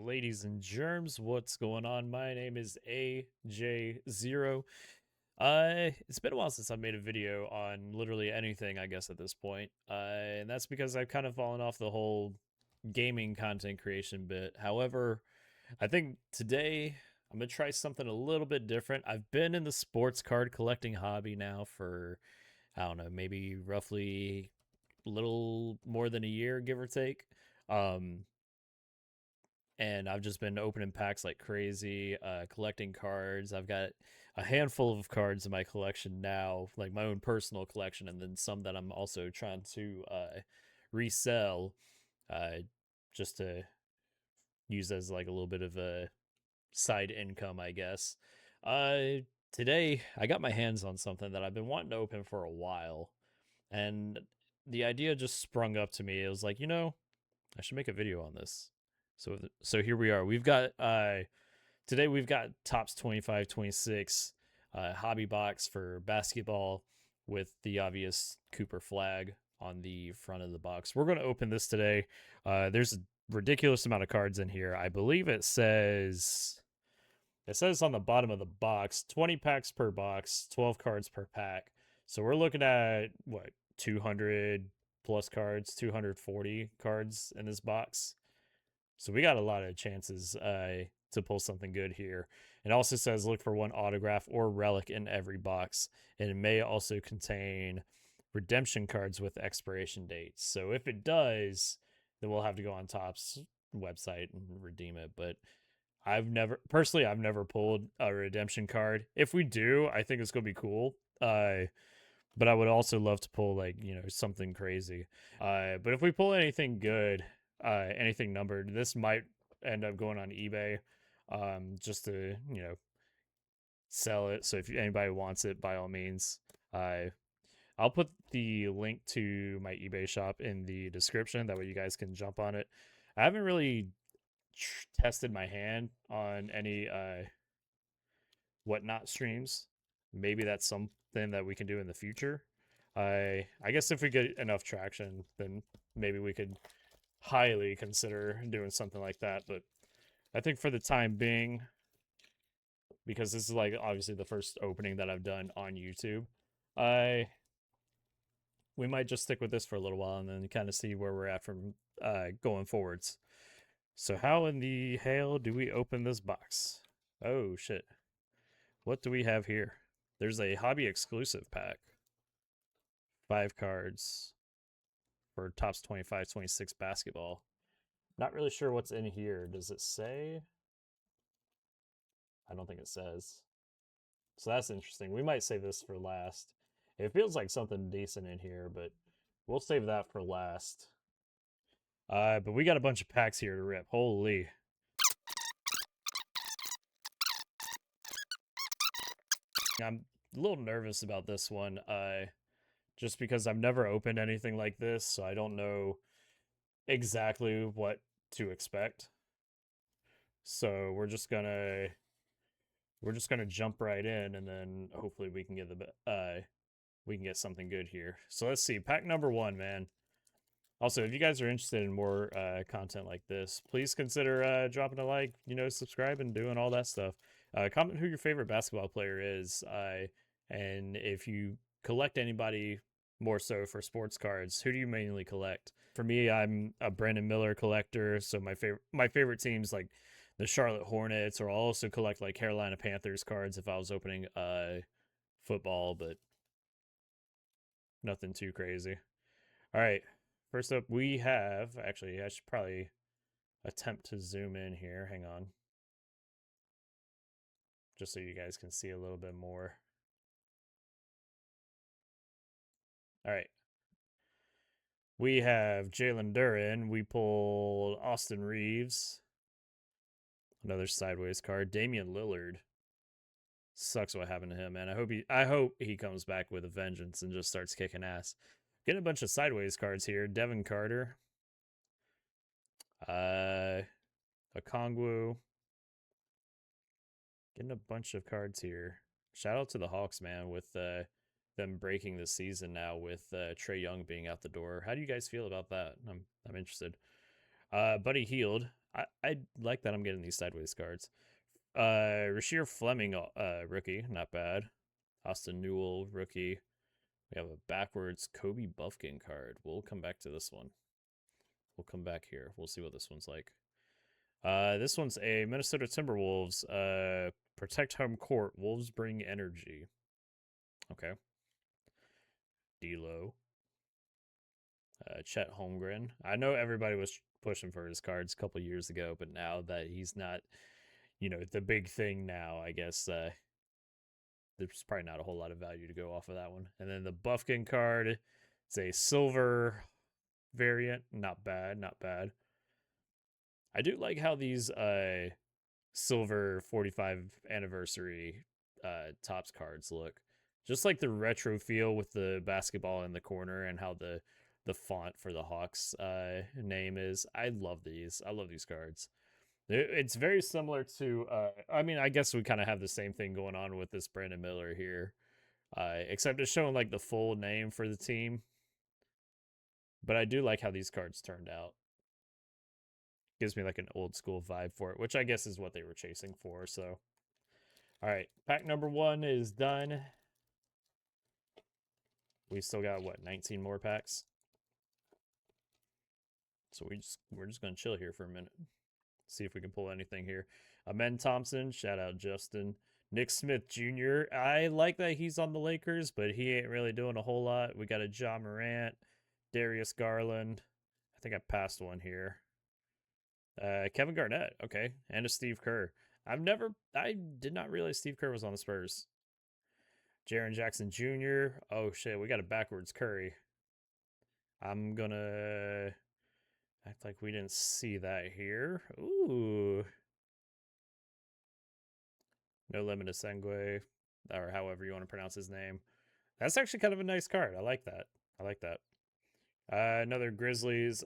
Ladies and germs, what's going on? My name is AJ0. It's been a while since I've made a video on literally anything, I guess, at this point. And that's because I've kind of fallen off the whole gaming content creation bit. However, I think today I'm gonna try something a little bit different. I've been in the sports card collecting hobby now for, I don't know, maybe roughly a little more than a year, give or take. Um, and I've just been opening packs like crazy, collecting cards. I've got a handful of cards in my collection now, like my own personal collection, and then some that I'm also trying to resell, uh, just to use as like a little bit of a side income, I guess. Uh, Today I got my hands on something that I've been wanting to open for a while, and the idea just sprung up to me. It was like, I should make a video on this. So here we are. We've got today we've got Topps 25 26 hobby box for basketball with the obvious Cooper flag on the front of the box. We're going to open this today. There's a ridiculous amount of cards in here. I believe it says on the bottom of the box 20 packs per box, 12 cards per pack. So we're looking at what, 200 plus cards, 240 cards in this box. So we got a lot of chances to pull something good here. It also says look for one autograph or relic in every box, and it may also contain redemption cards with expiration dates. So if it does, then we'll have to go on Topps website and redeem it. But I've never pulled a redemption card. If we do, I think it's gonna be cool. But I would also love to pull like something crazy. But if we pull anything good, anything numbered, this might end up going on eBay, just to sell it. So if anybody wants it, by all means, I'll put the link to my eBay shop in the description. That way you guys can jump on it. I haven't really tested my hand on any whatnot streams. Maybe that's something that we can do in the future. I guess if we get enough traction, then maybe we could highly consider doing something like that. But I think for the time being, because this is like obviously the first opening that I've done on YouTube, I we might just stick with this for a little while and then kind of see where we're at from going forwards. So how in the hell do we open this box? Oh shit. What do we have here? There's a hobby exclusive pack. 5 cards for Topps 25 26 basketball. Not really sure what's in here. Does it say? I don't think it says. So that's interesting. We might save this for last. It feels like something decent in here, but we'll save that for last. But we got a bunch of packs here to rip. Holy. I'm a little nervous about this one. Just because I've never opened anything like this, so I don't know exactly what to expect. So we're just gonna jump right in, and then hopefully we can get something good here. So let's see, pack number 1, man. Also, if you guys are interested in more content like this, please consider dropping a like, subscribe, and doing all that stuff. Comment who your favorite basketball player is, and if you collect anybody more so for sports cards, who do you mainly collect? For me, I'm a Brandon Miller collector, so my favorite teams like the Charlotte Hornets, or I'll also collect like Carolina Panthers cards if I was opening football, but nothing too crazy. All right, first up we have, actually I should probably attempt to zoom in here. Hang on, just so you guys can see a little bit more. All right, we have Jalen Duren. We pulled Austin Reeves. Another sideways card. Damian Lillard. Sucks what happened to him, man. I hope he comes back with a vengeance and just starts kicking ass. Getting a bunch of sideways cards here. Devin Carter. Okongwu. Getting a bunch of cards here. Shout out to the Hawks, man, with them breaking the season now with Trae Young being out the door. How do you guys feel about that? I'm interested. Buddy Hield. I like that I'm getting these sideways cards. Rasheer Fleming, rookie, not bad. Austin Newell, rookie. We have a backwards Kobe Buffkin card. We'll come back to this one. We'll come back here. We'll see what this one's like. This one's a Minnesota Timberwolves. Protect home court. Wolves bring energy. Okay. D'Lo. Chet Holmgren. I know everybody was pushing for his cards a couple years ago, but now that he's not, the big thing now, I guess there's probably not a whole lot of value to go off of that one. And then the Buffkin card, it's a silver variant. Not bad, not bad. I do like how these silver 45 anniversary Topps cards look. Just like the retro feel with the basketball in the corner and how the font for the Hawks name is. I love these. I love these cards. It's very similar to I mean, I guess we kind of have the same thing going on with this Brandon Miller here. Except it's showing like the full name for the team. But I do like how these cards turned out. Gives me like an old school vibe for it, which I guess is what they were chasing for. So, all right, pack number 1 is done. We still got what, 19 more packs. So we're just gonna chill here for a minute, see if we can pull anything here. Amen Thompson, shout out Justin. Nick Smith Jr. I like that he's on the Lakers, but he ain't really doing a whole lot. We got a Ja Morant, Darius Garland. I think I passed one here. Kevin Garnett, okay, and a Steve Kerr. I did not realize Steve Kerr was on the Spurs. Jaren Jackson Jr. Oh shit, we got a backwards Curry. I'm gonna act like we didn't see that here. Ooh. No Limit to Sengue, or however you want to pronounce his name. That's actually kind of a nice card. I like that. I like that. Another Grizzlies.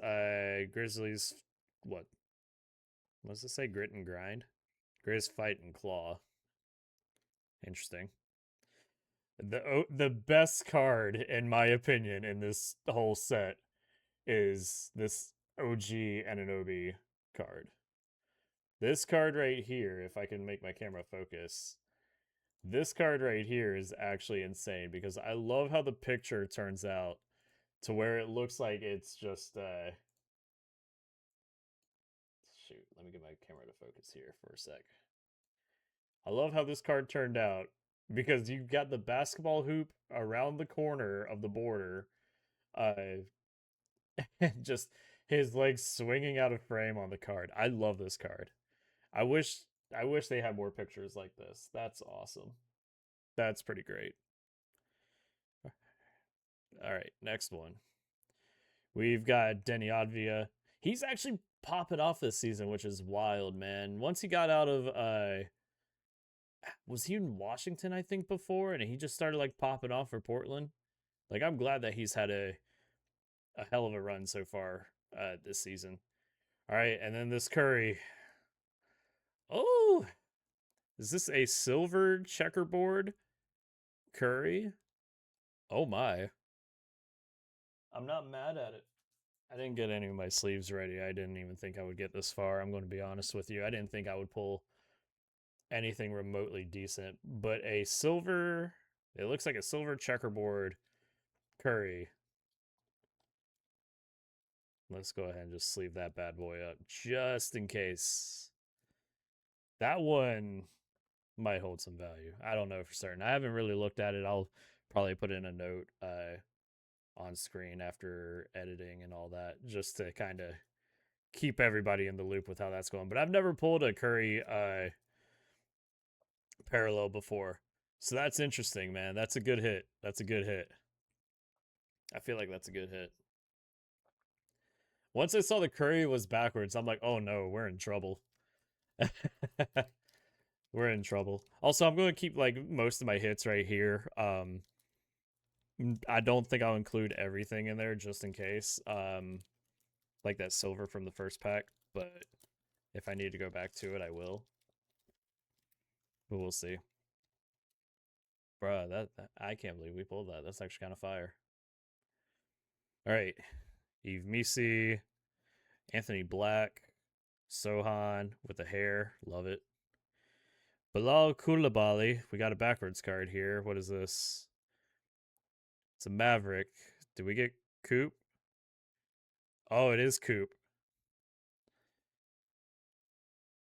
Grizzlies, what? What does it say? Grit and Grind? Grizz Fight and Claw. Interesting. The best card, in my opinion, in this whole set is this OG Anunoby card. This card right here, if I can make my camera focus, this card right here is actually insane because I love how the picture turns out to where it looks like it's just shoot, let me get my camera to focus here for a sec. I love how this card turned out because you've got the basketball hoop around the corner of the border, and just his legs swinging out of frame on the card. I love this card. I wish they had more pictures like this. That's awesome. That's pretty great. All right, next one. We've got Denny Advia. He's actually popping off this season, which is wild, man. Once he got out of was he in Washington, I think, before, and he just started like popping off for Portland. Like, I'm glad that he's had a hell of a run so far this season. All right, and then this Curry. Oh, is this a silver checkerboard Curry? Oh my. I'm not mad at it. I didn't get any of my sleeves ready. I didn't even think I would get this far. I'm going to be honest with you. I didn't think I would pull anything remotely decent, but a silver, it looks like a silver checkerboard Curry. Let's go ahead and just sleeve that bad boy up just in case. That one might hold some value. I don't know for certain. I haven't really looked at it. I'll probably put in a note on screen after editing and all that, just to kind of keep everybody in the loop with how that's going. But I've never pulled a Curry parallel before, so that's interesting, man. That's a good hit. That's a good hit. I feel like that's a good hit. Once I saw the Curry was backwards, I'm like, oh no, we're in trouble. We're in trouble. Also, I'm going to keep like most of my hits right here. I don't think I'll include everything in there just in case. Like that silver from the first pack, but if I need to go back to it, I will. But we'll see. Bruh, that I can't believe we pulled that. That's actually kind of fire. All right. Yves Missi, Anthony Black, Sohan with the hair. Love it. Bilal Koulibaly. We got a backwards card here. What is this? It's a Maverick. Did we get Coop? Oh, it is Coop.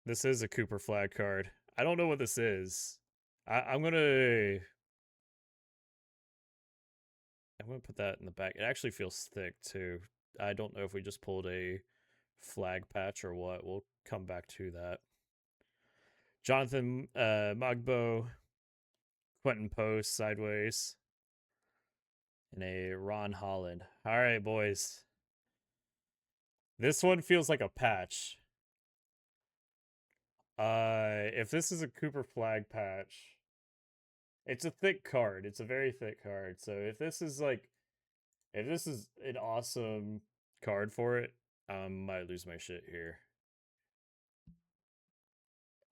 This is a Cooper flag card. I don't know what this is. I'm gonna put that in the back. It actually feels thick too. I don't know if we just pulled a flag patch or what. We'll come back to that. Jonathan Magbo, Quentin Post sideways, and a Ron Holland. All right, boys. This one feels like a patch. If this is a Cooper flag patch, it's a thick card. It's a very thick card. So if this is an awesome card for it, might lose my shit here.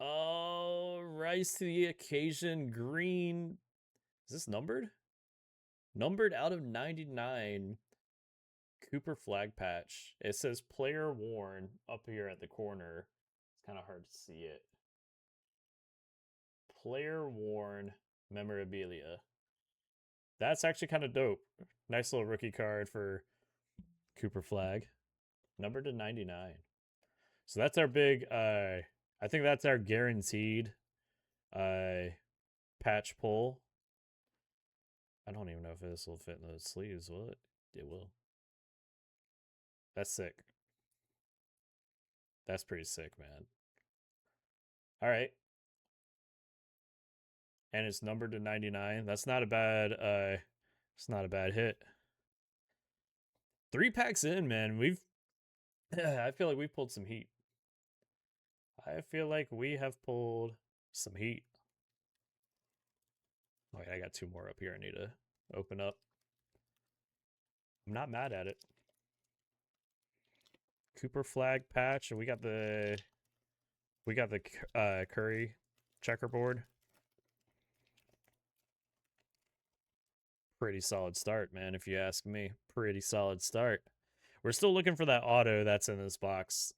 Oh, rise to the occasion. Green. Is this numbered? Numbered out of 99. Cooper flag patch. It says player worn up here at the corner. It's kind of hard to see it. Player worn memorabilia. That's actually kind of dope. Nice little rookie card for Cooper flag. Numbered to 99. So that's our big I think that's our guaranteed patch pull. I don't even know if this will fit in the sleeves, will it? It will. That's sick. That's pretty sick, man. All right. And it's numbered to 99. That's not a bad it's not a bad hit. 3 packs in, man. I feel like we've pulled some heat. I feel like we have pulled some heat. Oh, yeah, I got 2 more up here I need to open up. I'm not mad at it. Cooper flag patch, and we got the Curry checkerboard. Pretty solid start, man, if you ask me. Pretty solid start. We're still looking for that auto that's in this box.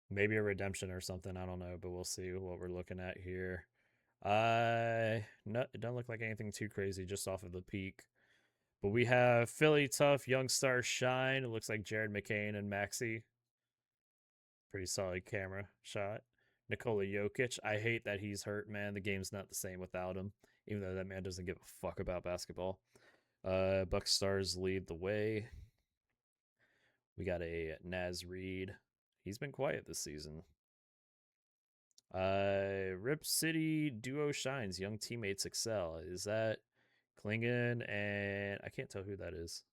Maybe a redemption or something. I don't know, but we'll see what we're looking at here. No, it doesn't look like anything too crazy just off of the peak. But we have Philly Tough, Young Star Shine. It looks like Jared McCain and Maxi. Pretty solid camera shot. Nikola Jokic. I hate that he's hurt, man. The game's not the same without him, even though that man doesn't give a fuck about basketball. Buck Stars lead the way. We got a Naz Reid. He's been quiet this season. Rip City Duo Shines. Young teammates excel. Is that Klingon? And I can't tell who that is.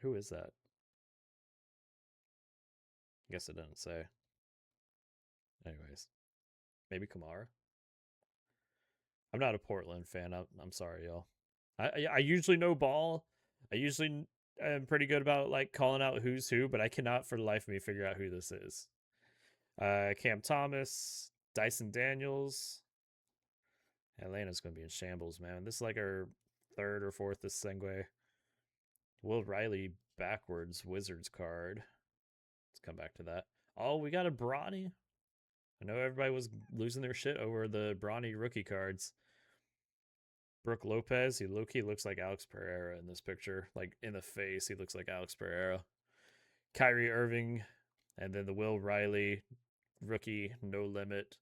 Who is that? I guess it doesn't say. Anyways, maybe Kamara. I'm not a Portland fan. I'm sorry, y'all. I usually know ball. I usually am pretty good about like calling out who's who, but I cannot for the life of me figure out who this is. Cam Thomas, Dyson Daniels. Atlanta's gonna be in shambles, man. This is like our 3rd or 4th this Sengway. Will Riley backwards Wizards card. Let's come back to that. Oh, we got a Bronny. I know everybody was losing their shit over the Bronny rookie cards. Brooke Lopez, he low-key looks like Alex Pereira in this picture. Like, in the face, he looks like Alex Pereira. Kyrie Irving, and then the Will Riley rookie, no limit.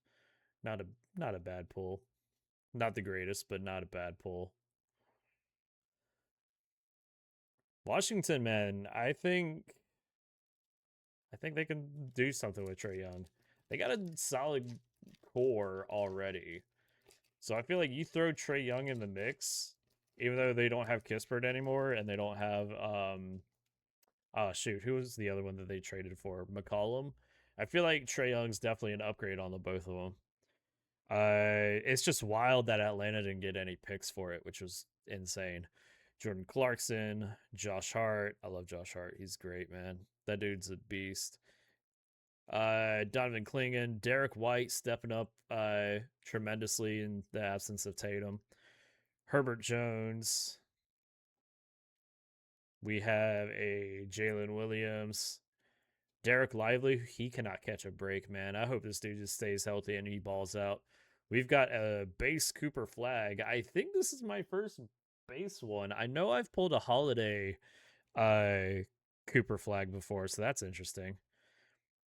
Not a bad pull. Not the greatest, but not a bad pull. Washington, man, I think they can do something with Trae Young. They got a solid core already. So I feel like you throw Trae Young in the mix, even though they don't have Kispert anymore and they don't have shoot, who was the other one that they traded for? McCollum. I feel like Trae Young's definitely an upgrade on the both of them. It's just wild that Atlanta didn't get any picks for it, which was insane. Jordan Clarkson, Josh Hart. I love Josh Hart. He's great, man. That dude's a beast. Donovan Klingon, Derek White stepping up tremendously in the absence of Tatum. Herbert Jones. We have a Jalen Williams. Derek Lively, he cannot catch a break, man. I hope this dude just stays healthy and he balls out. We've got a base Cooper Flag. I think this is my first base one. I know I've pulled a holiday Cooper Flag before, so that's interesting.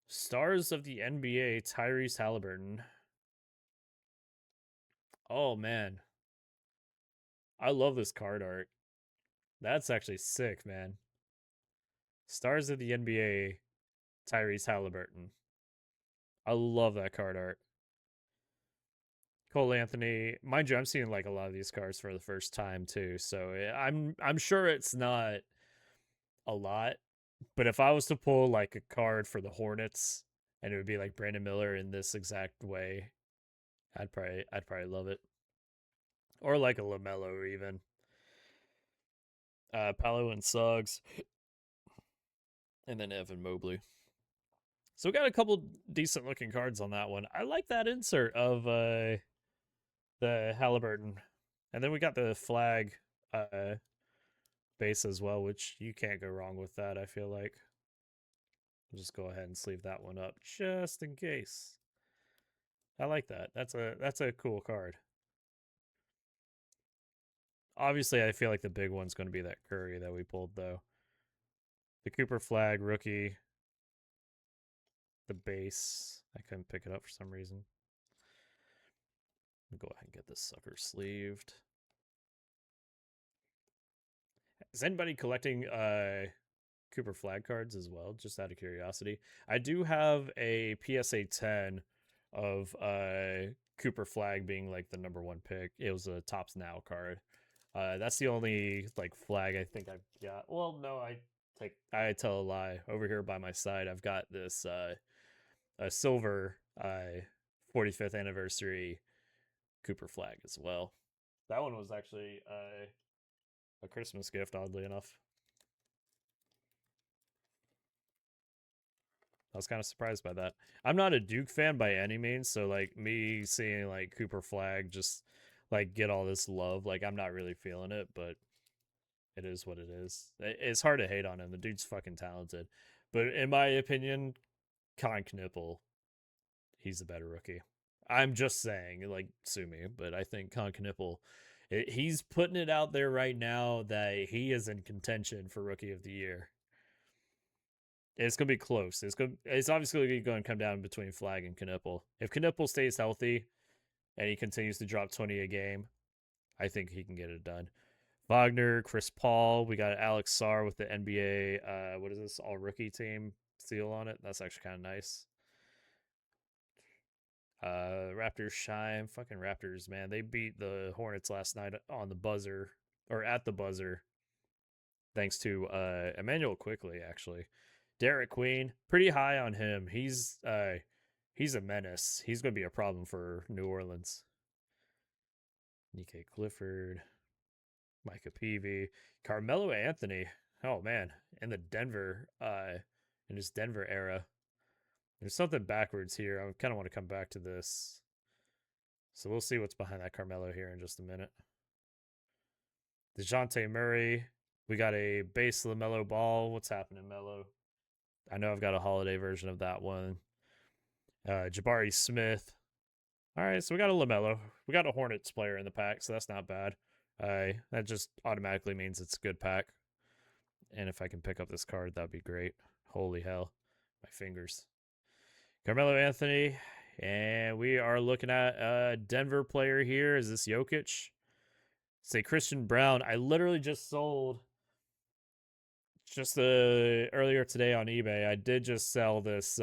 Stars of the NBA, Tyrese Halliburton. Oh man, I love this card art. That's actually sick, man. Stars of the NBA, Tyrese Halliburton. I love that card art. Cole Anthony, mind you, I'm seeing like a lot of these cards for the first time too, so I'm sure it's not a lot, but if I was to pull like a card for the Hornets and it would be like Brandon Miller in this exact way, I'd probably love it. Or like a LaMelo even. Paolo and Suggs, and then Evan Mobley. So we got a couple decent looking cards on that one. I like that insert of the Halliburton. And then we got the flag base as well, which you can't go wrong with that, I feel like. I'll just go ahead and sleeve that one up just in case. I like that. That's a cool card. Obviously, I feel like the big one's going to be that Curry that we pulled, though. The Cooper Flag rookie. The base. I couldn't pick it up for some reason. I'll go ahead and get this sucker sleeved. Is anybody collecting Cooper Flag cards as well? Just out of curiosity. I do have a PSA 10 of Cooper Flag being like the #1 pick. It was a Topps Now card. That's the only like flag I think I've got. Well, no, I tell a lie. Over here by my side, I've got this a silver 45th anniversary Cooper Flag as well. That one was actually a Christmas gift, oddly enough. I was kind of surprised by that. I'm not a Duke fan by any means, so like me seeing like Cooper Flag just like get all this love, like I'm not really feeling it, but it is what it is. It's hard to hate on him. The dude's fucking talented. But in my opinion, Con Knippel, he's a better rookie. I'm just saying, like, sue me, but I think Con Knippel, he's putting it out there right now that he is in contention for Rookie of the Year. It's gonna be close. It's obviously going to come down between Flag and Knippel. If Knippel stays healthy and he continues to drop 20 a game, I think he can get it done. Wagner, Chris Paul. We got Alex Sarr with the NBA. What is this? All rookie team seal on it. That's actually kind of nice. Raptors shine. Fucking Raptors, man. They beat the Hornets last night on the buzzer or at the buzzer, thanks to Emmanuel Quickly actually. Derek Queen, pretty high on him. He's a menace. He's gonna be a problem for New Orleans. Nikkei Clifford, Micah Peavy, Carmelo Anthony. Oh man, in the Denver, in his Denver era. There's something backwards here. I kind of want to come back to this. So we'll see what's behind that Carmelo here in just a minute. DeJounte Murray. We got a base LaMelo Ball. What's happening, Melo? I know I've got a holiday version of that one. Jabari Smith. All right, so we got a LaMelo. We got a Hornets player in the pack, so that's not bad. That just automatically means it's a good pack. And if I can pick up this card, that'd be great. Holy hell. My fingers. Carmelo Anthony. And we are looking at a Denver player here. Is this Jokic? Say Christian Braun. I literally just sold just earlier today on eBay. I did just sell this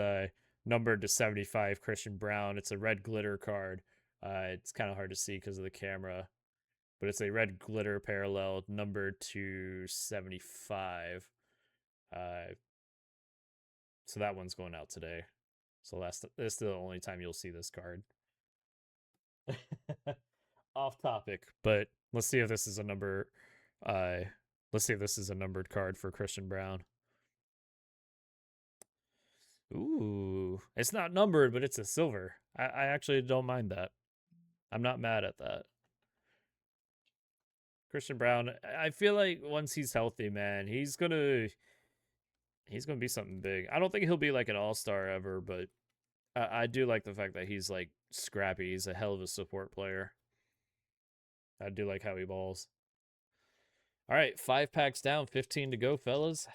numbered to 75 Christian Braun. It's a red glitter card. It's kind of hard to see because of the camera, but it's a red glitter parallel numbered to 75. So that one's going out today. So that's the only time you'll see this card. Off topic, but let's see if this is a number. Let's see if this is a numbered card for Christian Braun. Ooh, it's not numbered, but it's a silver. I actually don't mind that. I'm not mad at that. Christian Braun, I feel like once he's healthy, man, he's gonna He's gonna be something big. I don't think he'll be like an all-star ever, but I do like the fact that he's like scrappy. He's a hell of a support player. I do like how he balls. All right, 5 packs down, 15 to go, fellas.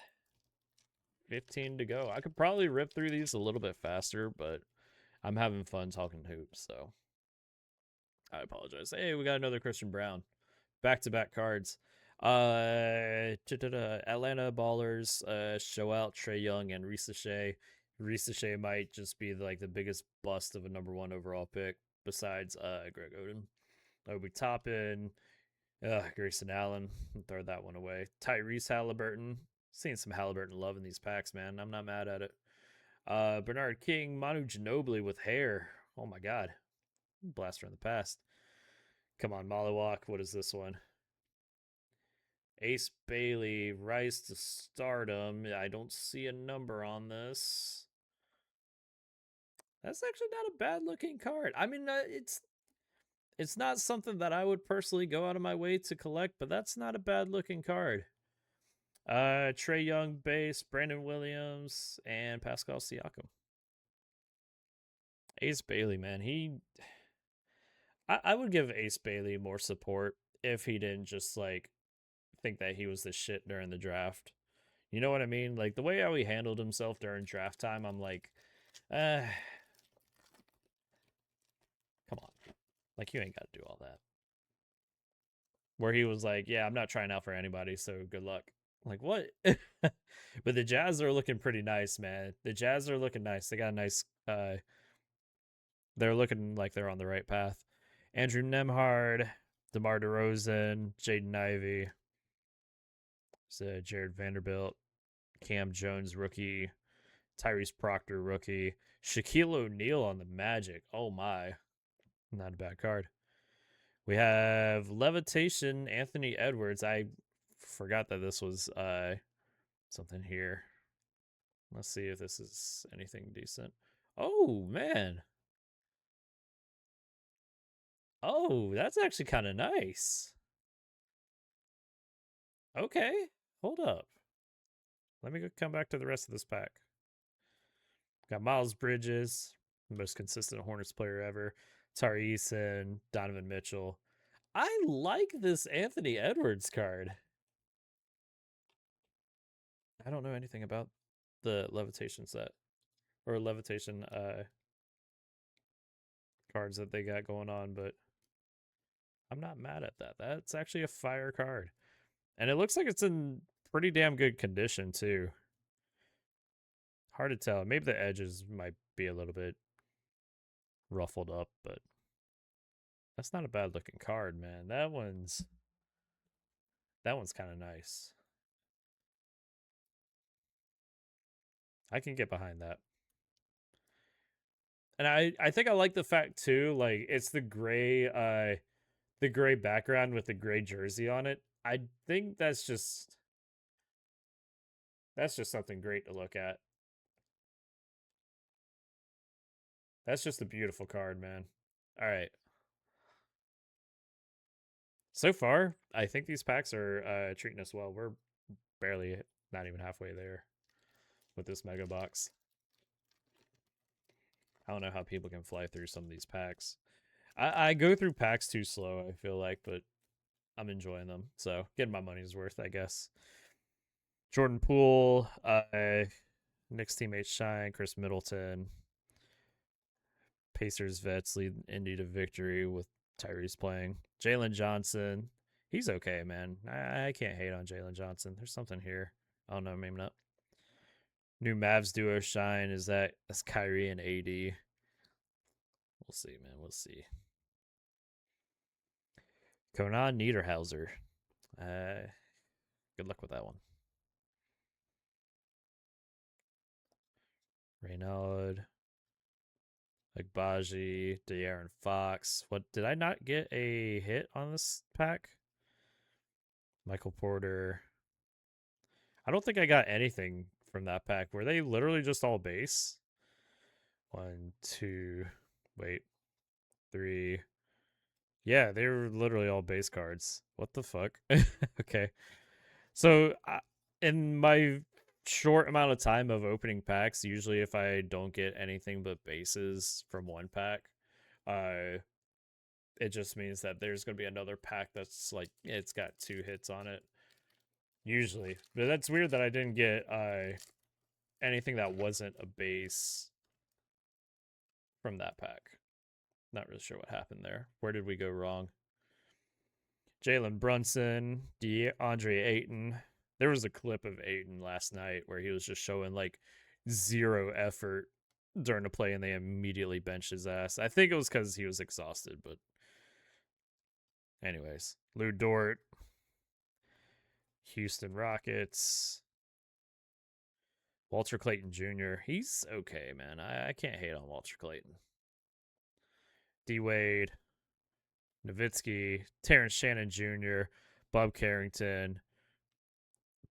15 to go. I could probably rip through these a little bit faster, but I'm having fun talking hoops, so I apologize. Hey, we got another Christian Braun. Back-to-back cards. Atlanta Ballers show out Trae Young and Risa Shea. Risa Shea might just be like the biggest bust of a #1 overall pick besides Greg Oden. Obi Toppin, Grayson Allen, throw that one away. Tyrese Halliburton, seeing some Halliburton love in these packs, man. I'm not mad at it. Bernard King, Manu Ginobili with hair. Oh my god, blast from the past. Come on, Molywalk. What is this one? Ace Bailey, Rise to Stardom. I don't see a number on this. That's actually not a bad looking card. I mean, it's not something that I would personally go out of my way to collect, but that's not a bad looking card. Trae Young base, Brandon Williams, and Pascal Siakam. Ace Bailey, man, I would give Ace Bailey more support if he didn't just like think that he was the shit during the draft. You know what I mean? Like the way how he handled himself during draft time, I'm like, come on. Like you ain't got to do all that. Where he was like, yeah, I'm not trying out for anybody, so good luck. Like what? But the Jazz are looking pretty nice, man. The Jazz are looking nice. They got a nice they're looking like they're on the right path. Andrew Nemhard, DeMar DeRozan, Jaden Ivey, Jared Vanderbilt, Cam Jones rookie, Tyrese Proctor rookie, Shaquille O'Neal on the Magic. Oh my, not a bad card. We have Levitation, Anthony Edwards. I forgot that this was something here. Let's see if this is anything decent. Oh man. Oh, that's actually kind of nice. Okay, hold up. Let me come back to the rest of this pack. Got Miles Bridges, the most consistent Hornets player ever. Tari Eason, Donovan Mitchell. I like this Anthony Edwards card. I don't know anything about the Levitation set or Levitation cards that they got going on, but I'm not mad at that. That's actually a fire card. And it looks like it's in pretty damn good condition too. Hard to tell. Maybe the edges might be a little bit ruffled up, but that's not a bad looking card, man. That one's kind of nice. I can get behind that. And I think I like the fact too, like it's the gray background with the gray jersey on it. I think that's just something great to look at. That's just a beautiful card, man. All right. So far, I think these packs are treating us well. We're barely not even halfway there with this mega box. I don't know how people can fly through some of these packs. I go through packs too slow, I feel like, but I'm enjoying them. So getting my money's worth, I guess. Jordan Poole, Knicks teammate Shine, Chris Middleton. Pacers vets lead Indy to victory with Tyrese playing. Jalen Johnson, he's okay, man. I can't hate on Jalen Johnson. There's something here. I don't know, maybe not. New Mavs duo Shine, that's Kyrie and AD. We'll see, man. We'll see. Conan Niederhauser. Good luck with that one. Reynald, Agbaji, De'Aaron Fox. What did I not get a hit on this pack? Michael Porter. I don't think I got anything from that pack. Were they literally just all base? 1, 2, wait, 3. Yeah, they were literally all base cards. What the fuck? Okay. So in my short amount of time of opening packs, usually if I don't get anything but bases from one pack, uh, it just means that there's going to be another pack that's like, it's got 2 hits on it. Usually. But that's weird that I didn't get anything that wasn't a base from that pack. Not really sure what happened there. Where did we go wrong? Jalen Brunson, DeAndre Ayton. There was a clip of Ayton last night where he was just showing like 0 effort during the play and they immediately benched his ass. I think it was because he was exhausted, but anyways. Lou Dort, Houston Rockets, Walter Clayton Jr. He's okay, man. I can't hate on Walter Clayton. D Wade, Nowitzki, Terrence Shannon Jr., Bob Carrington.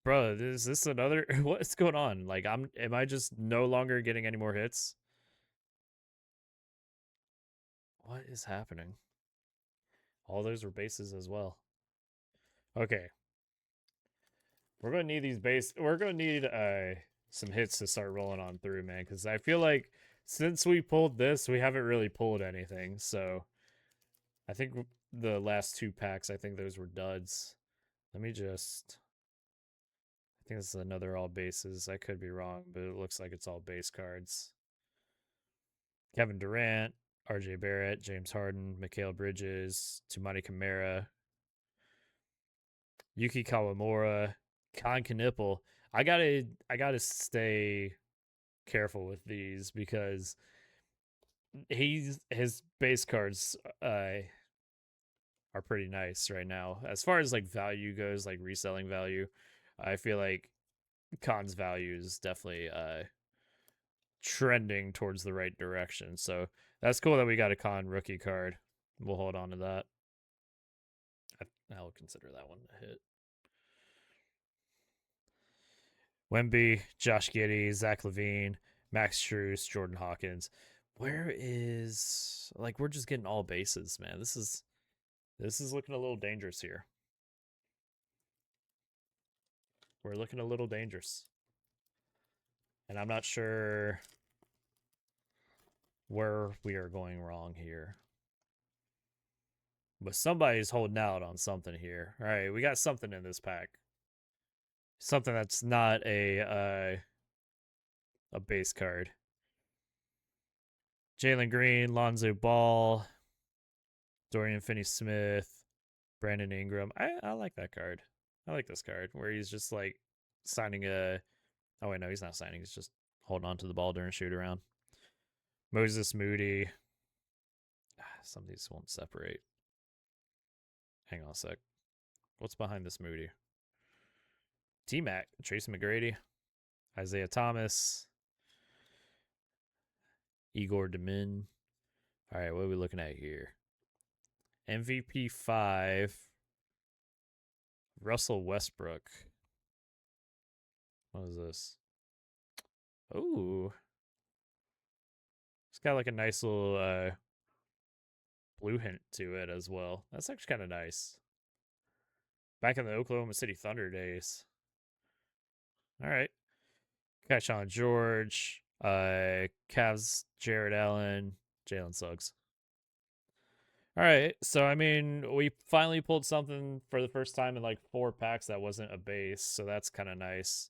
Bro, is this another? What's going on? Like, am I just no longer getting any more hits? What is happening? All those were bases as well. Okay. We're gonna need these we're gonna need some hits to start rolling on through, man, because I feel like since we pulled this, we haven't really pulled anything. So I think the last 2 packs, I think those were duds. Let me just, I think this is another all bases. I could be wrong, but it looks like it's all base cards. Kevin Durant, RJ Barrett, James Harden, Mikal Bridges, Tumani Kamara, Yuki Kawamura, Con Knipple. I gotta stay careful with these because his base cards are pretty nice right now. As far as like value goes, like reselling value, I feel like Con's value is definitely trending towards the right direction. So that's cool that we got a Con rookie card. We'll hold on to that. I'll consider that one a hit. Wemby, Josh Giddey, Zach LaVine, Max Strus, Jordan Hawkins. Where is, like, we're just getting all bases, man. This is looking a little dangerous here. We're looking a little dangerous. And I'm not sure where we are going wrong here. But somebody's holding out on something here. All right, we got something in this pack. Something that's not a base card. Jalen Green, Lonzo Ball, Dorian Finney-Smith, Brandon Ingram. I like that card. I like this card where he's just like signing a. Oh wait, no, he's not signing. He's just holding on to the ball during shoot around. Moses Moody. Some of these won't separate. Hang on a sec. What's behind this Moody? T-Mac, Tracy McGrady, Isaiah Thomas, Igor Demin. All right, what are we looking at here? MVP 5, Russell Westbrook. What is this? Ooh. It's got like a nice little blue hint to it as well. That's actually kind of nice. Back in the Oklahoma City Thunder days. All right. Keyshawn George, Cavs, Jared Allen, Jalen Suggs. All right, so I mean, we finally pulled something for the first time in like 4 packs that wasn't a base, so that's kind of nice.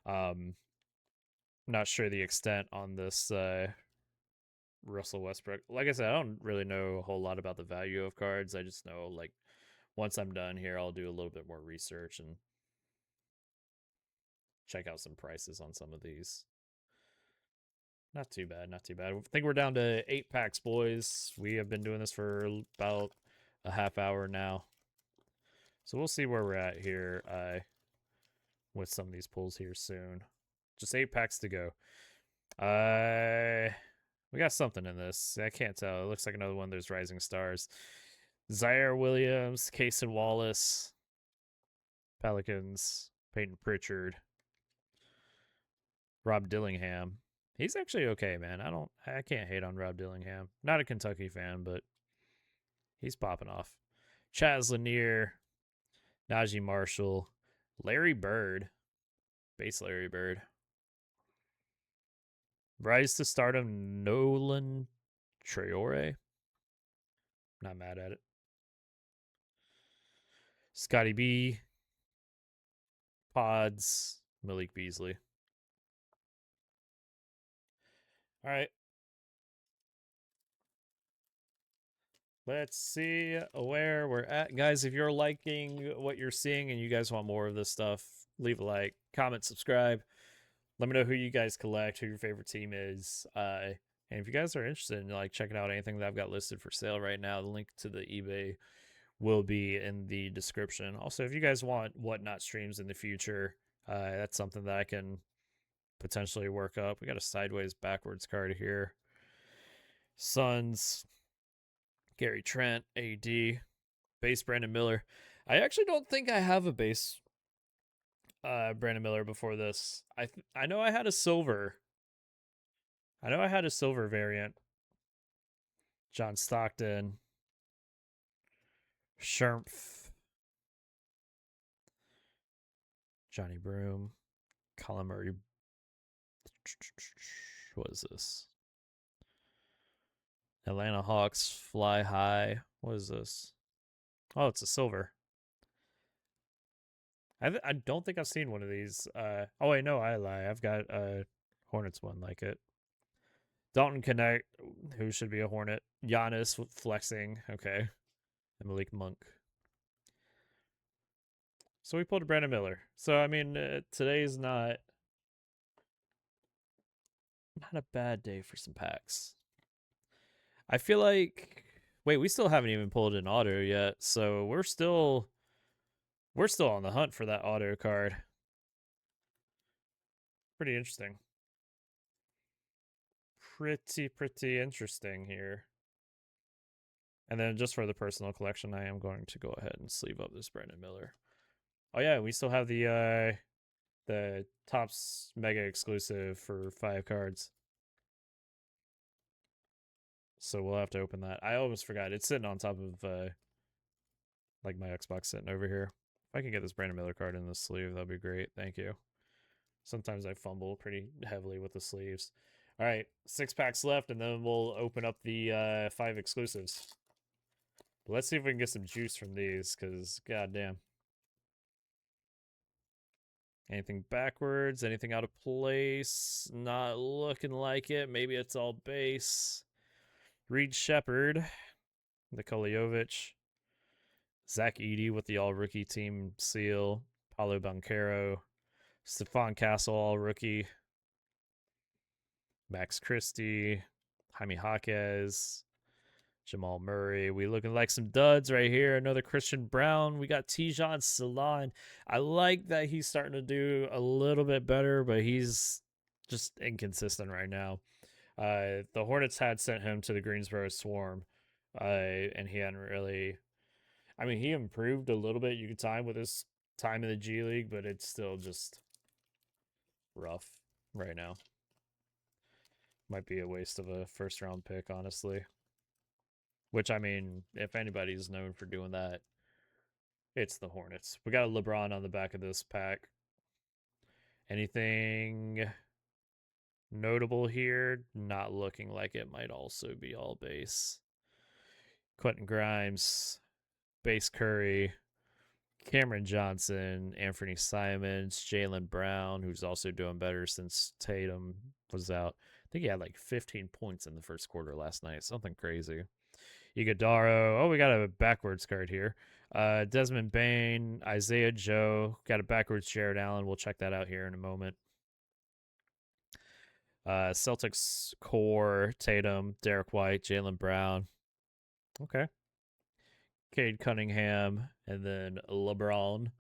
Not sure the extent on this Russell Westbrook. Like I said, I don't really know a whole lot about the value of cards. I just know like once I'm done here, I'll do a little bit more research and check out some prices on some of these. Not too bad, not too bad. I think we're down to 8 packs, boys. We have been doing this for about a half hour now. So we'll see where we're at here with some of these pulls here soon. Just 8 packs to go. We got something in this. I can't tell. It looks like another one of those rising stars. Zaire Williams, Cason Wallace, Pelicans, Peyton Pritchard, Rob Dillingham. He's actually okay, man. I can't hate on Rob Dillingham. Not a Kentucky fan, but he's popping off. Chaz Lanier, Najee Marshall, Larry Bird. Base Larry Bird. Rise to stardom, Nolan Traore. Not mad at it. Scotty B. Pods, Malik Beasley. All right. Let's see where we're at. Guys, if you're liking what you're seeing and you guys want more of this stuff, leave a like, comment, subscribe. Let me know who you guys collect, who your favorite team is. And if you guys are interested in like checking out anything that I've got listed for sale right now, the link to the eBay will be in the description. Also, if you guys want Whatnot streams in the future, that's something that I can potentially work up. We got a sideways backwards card here. Suns, Gary Trent, AD, base Brandon Miller. I actually don't think I have a base Brandon Miller before this. I know I had a silver. I know I had a silver variant. John Stockton, Schermpf, Johnny Broom, Colin Murray. What is this? Atlanta Hawks fly high. What is this? Oh, it's a silver. I don't think I've seen one of these. Oh wait, no, I lie. I've got a Hornets one like it. Dalton Connect, who should be a Hornet. Giannis flexing. Okay. And Malik Monk. So we pulled a Brandon Miller. So I mean, today's not a bad day for some packs. I feel like wait, we still haven't even pulled an auto yet, so we're still on the hunt for that auto card. Pretty interesting. Pretty interesting here. And then just for the personal collection, I am going to go ahead and sleeve up this Brandon Miller. Oh yeah, we still have the Topps Mega exclusive for 5 cards. So we'll have to open that. I almost forgot. It's sitting on top of like my Xbox sitting over here. If I can get this Brandon Miller card in the sleeve, that'd be great. Thank you. Sometimes I fumble pretty heavily with the sleeves. All right, 6 packs left, and then we'll open up the 5 exclusives. But let's see if we can get some juice from these, because goddamn. Anything backwards? Anything out of place? Not looking like it. Maybe it's all base. Reed Shepard, Nikola Jovic, Zach Edey with the all-rookie team seal, Paulo Banchero, Stephon Castle, all-rookie, Max Christie, Jaime Jaquez, Jamal Murray. We looking like some duds right here. Another Christian Brown. We got Tijon Salon. I like that he's starting to do a little bit better, but he's just inconsistent right now. The Hornets had sent him to the Greensboro Swarm, and he hadn't really. I mean, he improved a little bit. You could time with his time in the G League, but it's still just rough right now. Might be a waste of a first round pick, honestly. Which, I mean, if anybody's known for doing that, it's the Hornets. We got a LeBron on the back of this pack. Anything notable here? Not looking like it. Might also be all base. Quentin Grimes, base Curry, Cameron Johnson, Anthony Simons, Jaylen Brown, who's also doing better since Tatum was out. I think he had like 15 points in the first quarter last night. Something crazy. Iguodaro. Oh, we got a backwards card here. Desmond Bain, Isaiah Joe. Got a backwards Jared Allen. We'll check that out here in a moment. Celtics core, Tatum, Derek White, Jaylen Brown. Okay. Cade Cunningham, and then LeBron.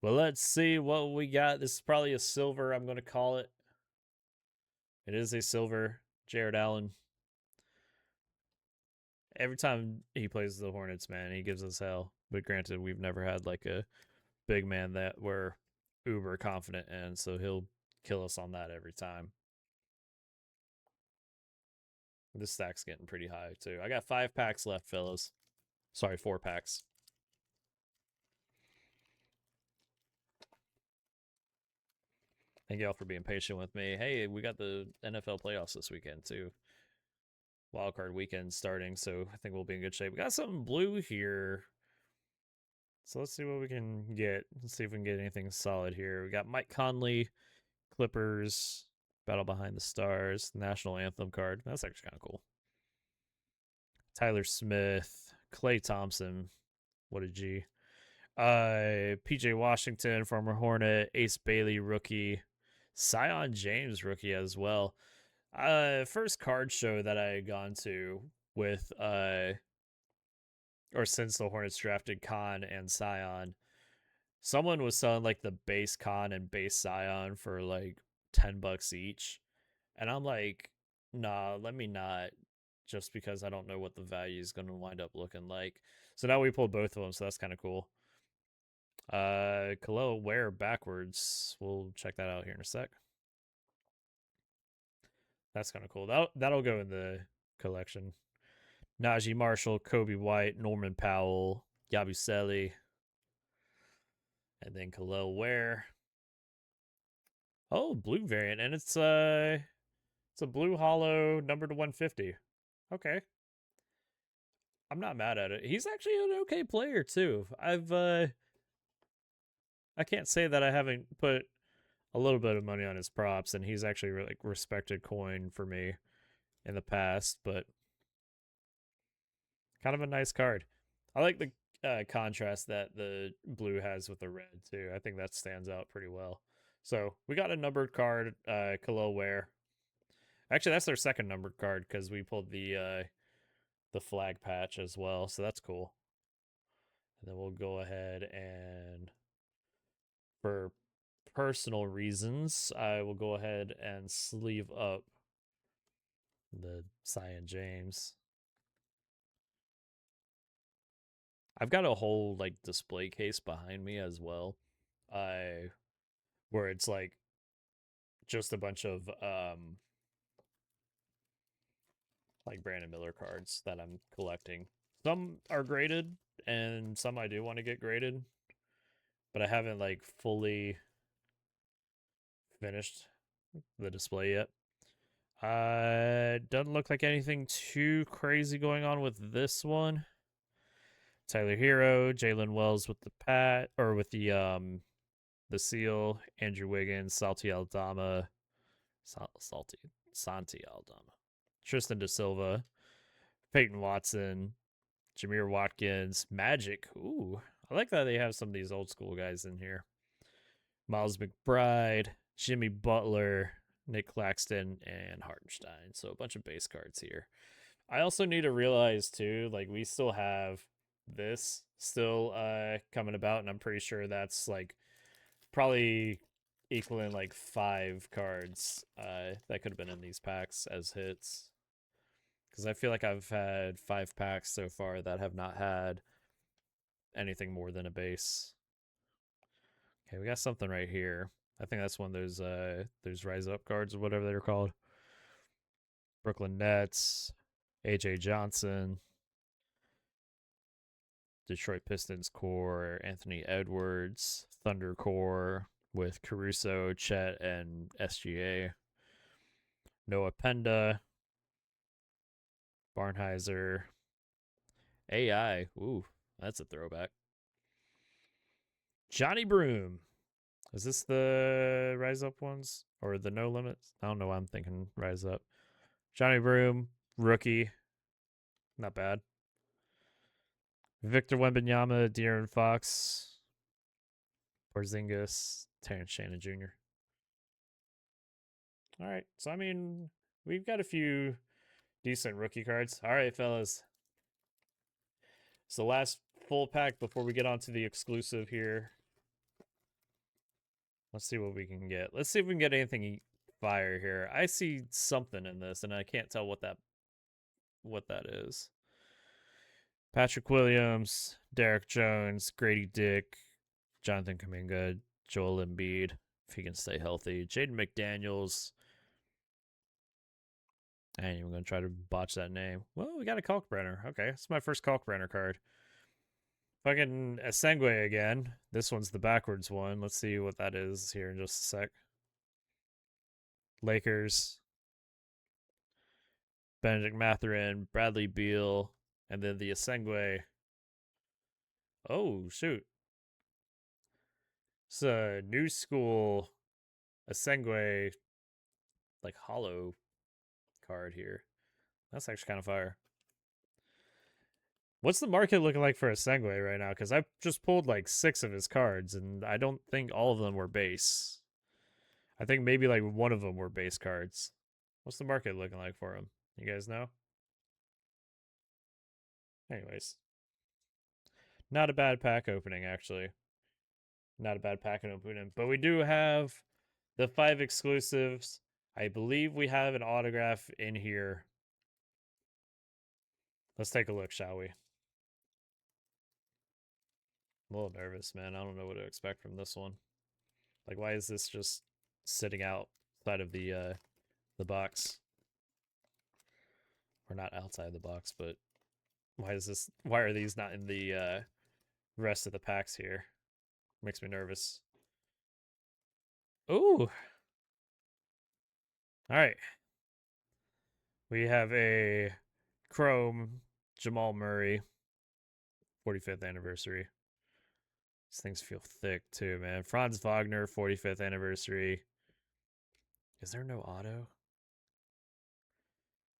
But let's see what we got. This is probably a silver, I'm going to call it. It is a silver. Jared Allen. Every time he plays the Hornets, man, he gives us hell. But granted, we've never had like a big man that we're uber confident in, so he'll kill us on that every time. This stack's getting pretty high, too. I got 5 packs left, fellas. Sorry, 4 packs. Thank y'all for being patient with me. Hey, we got the NFL playoffs this weekend too. Wildcard weekend starting, so I think we'll be in good shape. We got something blue here. So let's see what we can get. Let's see if we can get anything solid here. We got Mike Conley, Clippers, Battle Behind the Stars, National Anthem card. That's actually kind of cool. Tyler Smith, Klay Thompson. What a G. PJ Washington, former Hornet, Ace Bailey rookie, Zion James rookie as well. First card show that I had gone to with or since the Hornets drafted Khan and Zion, someone was selling like the base Khan and base Zion for like $10 each. And I'm like, nah, let me not, just because I don't know what the value is going to wind up looking like. So now we pulled both of them, so that's kind of cool. Kel'el Ware backwards. We'll check that out here in a sec. That's kind of cool. That'll go in the collection. Najee Marshall, Kobe White, Norman Powell, Yabusele, and then Kel'el Ware. Oh, blue variant, and it's a blue hollow numbered to 150. Okay. I'm not mad at it. He's actually an okay player too. I can't say that I haven't put a little bit of money on his props, and he's actually like respected coin for me in the past, but kind of a nice card. I like the contrast that the blue has with the red too. I think that stands out pretty well. So we got a numbered card, Kel'el Ware. Actually, that's their second numbered card because we pulled the flag patch as well, so that's cool. And then we'll go ahead and, for personal reasons, I will go ahead and sleeve up the Zion James. I've got a whole like display case behind me as well, where it's like just a bunch of like Brandon Miller cards that I'm collecting. Some are graded, and some I do want to get graded, but I haven't like fully finished the display yet. Doesn't look like anything too crazy going on with this one. Tyler Hero, Jalen Wells with the seal, Andrew Wiggins, Santi Aldama, Tristan Da Silva, Peyton Watson, Jameer Watkins, Magic. Ooh, I like that they have some of these old school guys in here. Miles McBride, Jimmy Butler, Nick Claxton, and Hartenstein. So a bunch of base cards here. I also need to realize too, like we still have this still coming about, and I'm pretty sure that's like probably equaling like 5 cards that could have been in these packs as hits. Because I feel like I've had 5 packs so far that have not had anything more than a base. Okay, we got something right here. I think that's one of those Rise Up cards or whatever they're called. Brooklyn Nets, AJ Johnson, Detroit Pistons core, Anthony Edwards, Thunder core with Caruso, Chet, and SGA. Noah Penda, Barnheiser, AI. Ooh, that's a throwback. Johnny Broom. Is this the Rise Up ones? Or the No Limits? I don't know why I'm thinking Rise Up. Johnny Broom, rookie. Not bad. Victor Wembanyama, De'Aaron Fox, Porzingis, Terrence Shannon Jr. All right. So, I mean, we've got a few decent rookie cards. All right, fellas. So, last full pack before we get on to the exclusive here. Let's see what we can get. Let's see if we can get anything fire here. I see something in this, and I can't tell what that is. Patrick Williams, Derek Jones, Grady Dick, Jonathan Kuminga, Joel Embiid, if he can stay healthy. Jaden McDaniels. I ain't even going to try to botch that name. Well, we got a Kalkbrenner. Okay, it's my first Kalkbrenner card. Fucking Esengwe again. This one's the backwards one. Let's see what that is here in just a sec. Lakers, Benedict Mathurin, Bradley Beal, and then the Asengwe. Oh, shoot. It's a new school Asengwe, like, hollow card here. That's actually kind of fire. What's the market looking like for Asengwe right now? Because I just pulled like 6 of his cards, and I don't think all of them were base. I think maybe like one of them were base cards. What's the market looking like for him? You guys know? Anyways, not a bad pack opening, actually. Not a bad pack opening. But we do have the 5 exclusives. I believe we have an autograph in here. Let's take a look, shall we? I'm a little nervous, man. I don't know what to expect from this one. Like, why is this just sitting outside of the box? Or not outside the box, but why are these not in the rest of the packs here? Makes me nervous. Ooh. All right. We have a Chrome Jamal Murray 45th anniversary. These things feel thick too, man. Franz Wagner 45th anniversary. Is there no auto?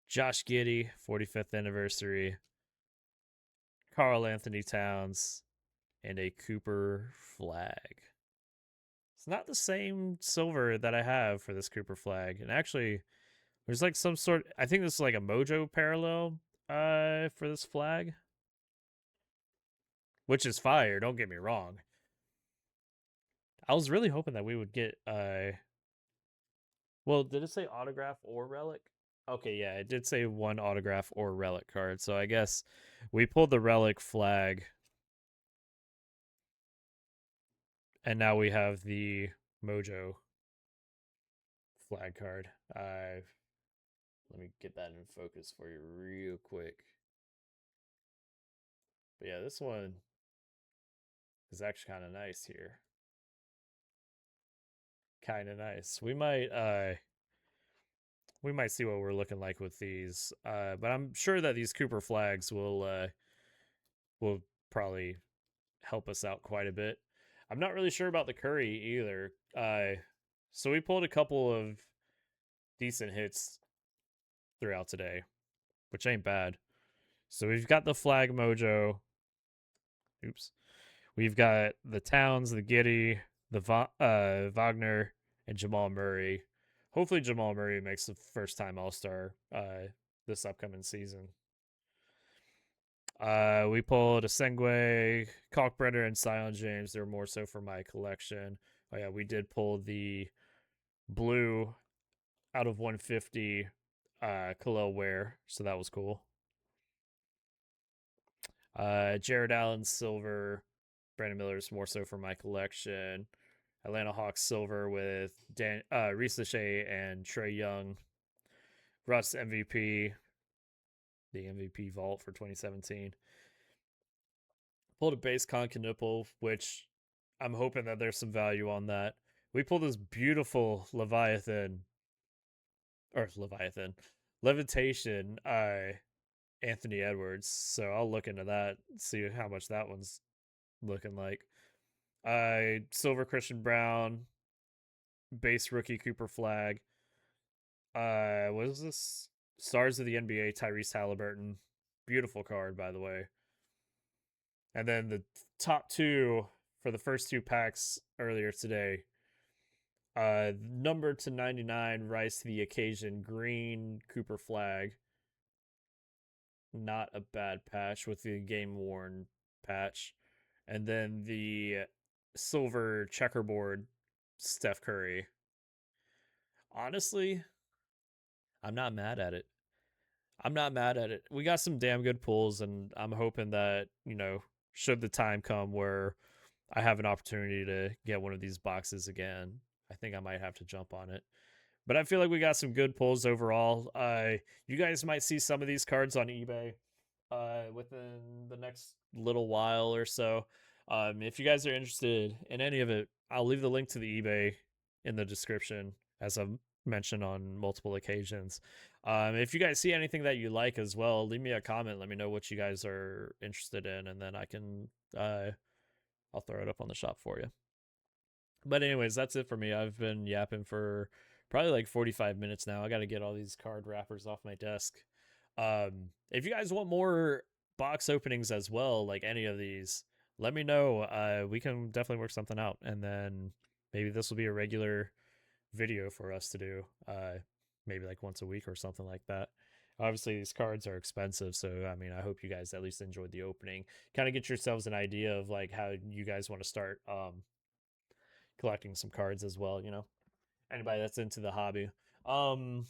Josh Giddey 45th anniversary. Karl Anthony Towns and a Cooper flag. It's not the same silver that I have for this Cooper flag. And actually, there's like some sort, I think this is like a Mojo parallel for this flag. Which is fire, don't get me wrong. I was really hoping that we would get well, did it say autograph or relic? Okay, yeah, it did say one autograph or relic card. So I guess we pulled the relic flag. And now we have the Mojo flag card. Let me get that in focus for you real quick. But yeah, this one is actually kind of nice here. Kind of nice. We might see what we're looking like with these. But I'm sure that these Cooper flags will probably help us out quite a bit. I'm not really sure about the Curry either. So we pulled a couple of decent hits throughout today, which ain't bad. So we've got the flag Mojo. Oops. We've got the Towns, the Giddey, the Wagner, and Jamal Murray. Hopefully Jamal Murray makes the first time All-Star this upcoming season. We pulled Asengwe, Kalkbrenner, and Sion James. They're more so for my collection. Oh yeah, we did pull the blue out of 150 Khalil Ware, so that was cool. Jared Allen silver, Brandon Miller's more so for my collection. Atlanta Hawks silver with Reese Lachey and Trae Young. Russ MVP, the MVP vault for 2017. Pulled a base Concanipple, which I'm hoping that there's some value on that. We pulled this beautiful Leviathan Levitation Anthony Edwards. So I'll look into that, see how much that one's looking like. Silver Christian Brown, base rookie Cooper flag. What is this? Stars of the NBA, Tyrese Halliburton. Beautiful card, by the way. And then the top 2 for the first 2 packs earlier today. Number to 99, Rise to the Occasion, green Cooper flag. Not a bad patch with the game worn patch. And then the silver checkerboard Steph Curry. Honestly, I'm not mad at it. I'm not mad at it. We got some damn good pulls, and I'm hoping that, should the time come where I have an opportunity to get one of these boxes again, I think I might have to jump on it. But I feel like we got some good pulls overall. You guys might see some of these cards on eBay within the next little while or so. If you guys are interested in any of it, I'll leave the link to the eBay in the description, as I'm mentioned on multiple occasions. If you guys see anything that you like as well, leave me a comment. Let me know what you guys are interested in, and then I can I'll throw it up on the shop for you. But anyways, that's it for me. I've been yapping for probably like 45 minutes now. I got to get all these card wrappers off my desk. If you guys want more box openings as well, like any of these, let me know. We can definitely work something out, and then maybe this will be a regular video for us to do. Maybe like once a week or something like that. Obviously, these cards are expensive, so I mean, I hope you guys at least enjoyed the opening. Kind of get yourselves an idea of like how you guys want to start collecting some cards as well. Anybody that's into the hobby. Um,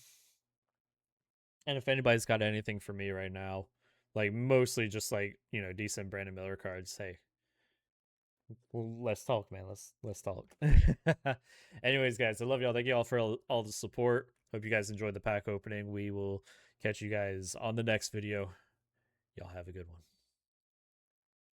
and if anybody's got anything for me right now, like mostly just like decent Brandon Miller cards, hey, well, let's talk, man. Let's talk. Anyways, guys, I love y'all. Thank you all for all the support. Hope you guys enjoyed the pack opening. We will catch you guys on the next video. Y'all have a good one.